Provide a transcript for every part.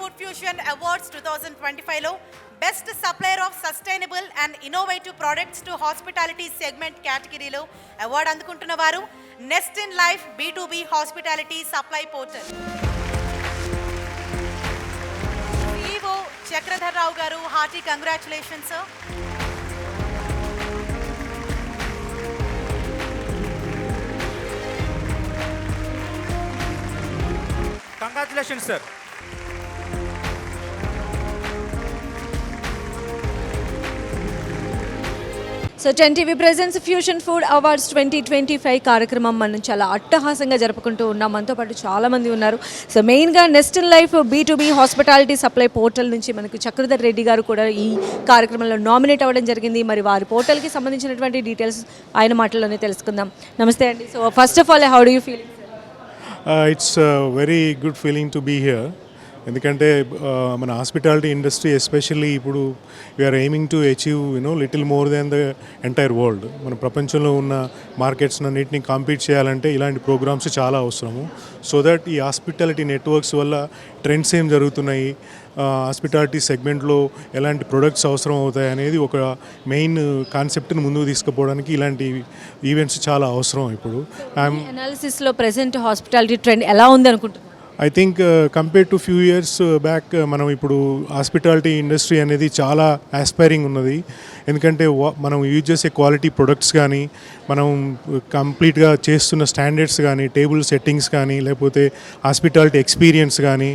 Food Fusion Awards 2025లో best supplier of sustainable and innovative products to hospitality segment కేటగిరీలో award అందుకుంటున్న వారు Nest in life B2B hospitality supply portal. CEO Chakradhar Rao గారు, hearty congratulations sir. Congratulations, sir. So 10TV presence fusion food awards 2025 కార్యక్రమం మనం చాలా అట్టహాసంగా జరుపుకుంటూ ఉన్నాం. మనతో పాటు చాలామంది ఉన్నారు. సో మెయిన్గా nest in life B2B hospitality supply portal నుంచి మనకు చక్రధర్ రెడ్డి గారు కూడా ఈ కార్యక్రమంలో నామినేట్ అవ్వడం జరిగింది. మరి వారి పోర్టల్కి సంబంధించినటువంటి డీటెయిల్స్ ఆయన మాటల్లోనే తెలుసుకుందాం. నమస్తే అండి. So first of all, how do you feeling? It's a very good feeling to be here. ఎందుకంటే మన హాస్పిటాలిటీ ఇండస్ట్రీ ఎస్పెషల్లీ ఇప్పుడు we're aiming to achieve little more than the entire world. మన ప్రపంచంలో ఉన్న మార్కెట్స్ అన్నింటినీ కాంపీట్ చేయాలంటే ఇలాంటి programmes చాలా అవసరము. సో దట్ ఈ హాస్పిటాలిటీ నెట్వర్క్స్ వల్ల ట్రెండ్స్ ఏం జరుగుతున్నాయి, హాస్పిటాలిటీ సెగ్మెంట్లో ఎలాంటి ప్రొడక్ట్స్ అవసరం అవుతాయి అనేది ఒక మెయిన్ కాన్సెప్ట్ని ముందుకు తీసుకుపోవడానికి ఇలాంటి ఈవెంట్స్ చాలా అవసరం. ఇప్పుడు అనాలిసిస్లో ప్రెసెంట్ హాస్పిటాలిటీ ట్రెండ్ ఎలా ఉంది అనుకుంటున్నారు? I think compare to few years back మనం ఇప్పుడు హాస్పిటాలిటీ ఇండస్ట్రీ అనేది చాలా ఆస్పైరింగ్ ఉన్నది. ఎందుకంటే మనం యూజ్ చేసే క్వాలిటీ ప్రొడక్ట్స్ కానీ, మనం కంప్లీట్గా చేస్తున్న స్టాండర్డ్స్ కానీ, టేబుల్ సెట్టింగ్స్ కానీ, లేకపోతే హాస్పిటాలిటీ ఎక్స్పీరియన్స్ కానీ,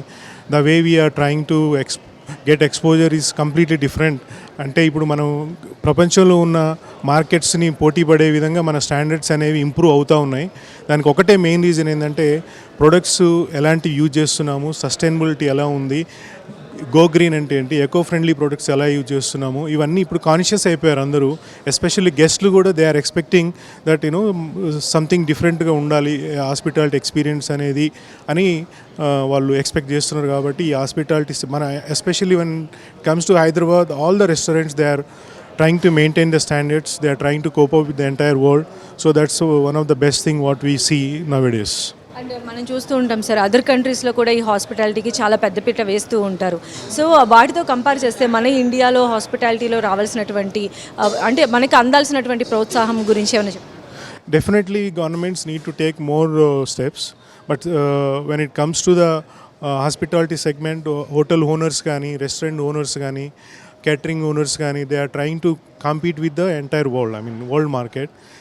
the way we're trying to get exposure is completely different. అంటే ఇప్పుడు మనం ప్రపంచంలో ఉన్న మార్కెట్స్ని పోటీ పడే విధంగా మన స్టాండర్డ్స్ అనేవి ఇంప్రూవ్ అవుతూ ఉన్నాయి. దానికి ఒకటే మెయిన్ రీజన్ ఏంటంటే ప్రొడక్ట్స్ ఎలాంటి యూజ్ చేస్తున్నాము, సస్టైనబిలిటీ ఎలా ఉంది, గో గ్రీన్ అంటే ఏంటి, ఎకో ఫ్రెండ్లీ ప్రొడక్ట్స్ ఎలా యూజ్ చేస్తున్నాము, ఇవన్నీ ఇప్పుడు కాన్షియస్ అయిపోయారు అందరూ. ఎస్పెషల్లీ గెస్ట్లు కూడా they are expecting that something డిఫరెంట్గా ఉండాలి హాస్పిటాలిటీ ఎక్స్పీరియన్స్ అనేది అని వాళ్ళు ఎక్స్పెక్ట్ చేస్తున్నారు. కాబట్టి ఈ హాస్పిటాలిటీ మన especially when comes to Hyderabad, all the restaurants they are trying to maintain the standards, they are trying to cope up with the entire world. So that's one of the best thing what we see nowadays. And మనం చూస్తూ ఉంటాం sir, other కంట్రీస్లో కూడా ఈ హాస్పిటాలిటీకి చాలా పెద్దపీట వేస్తూ ఉంటారు. సో వాటితో కంపేర్ చేస్తే మన ఇండియాలో హాస్పిటాలిటీలో రావాల్సినటువంటి అంటే మనకి అందాల్సినటువంటి ప్రోత్సాహం గురించి ఏమైనా చెప్పండి. Definitely governments need to take more steps, but when it comes to the hospitality segment, hotel owners కానీ, restaurant owners కానీ, catering owners కానీ, they are trying to compete with the entire world, I mean world market.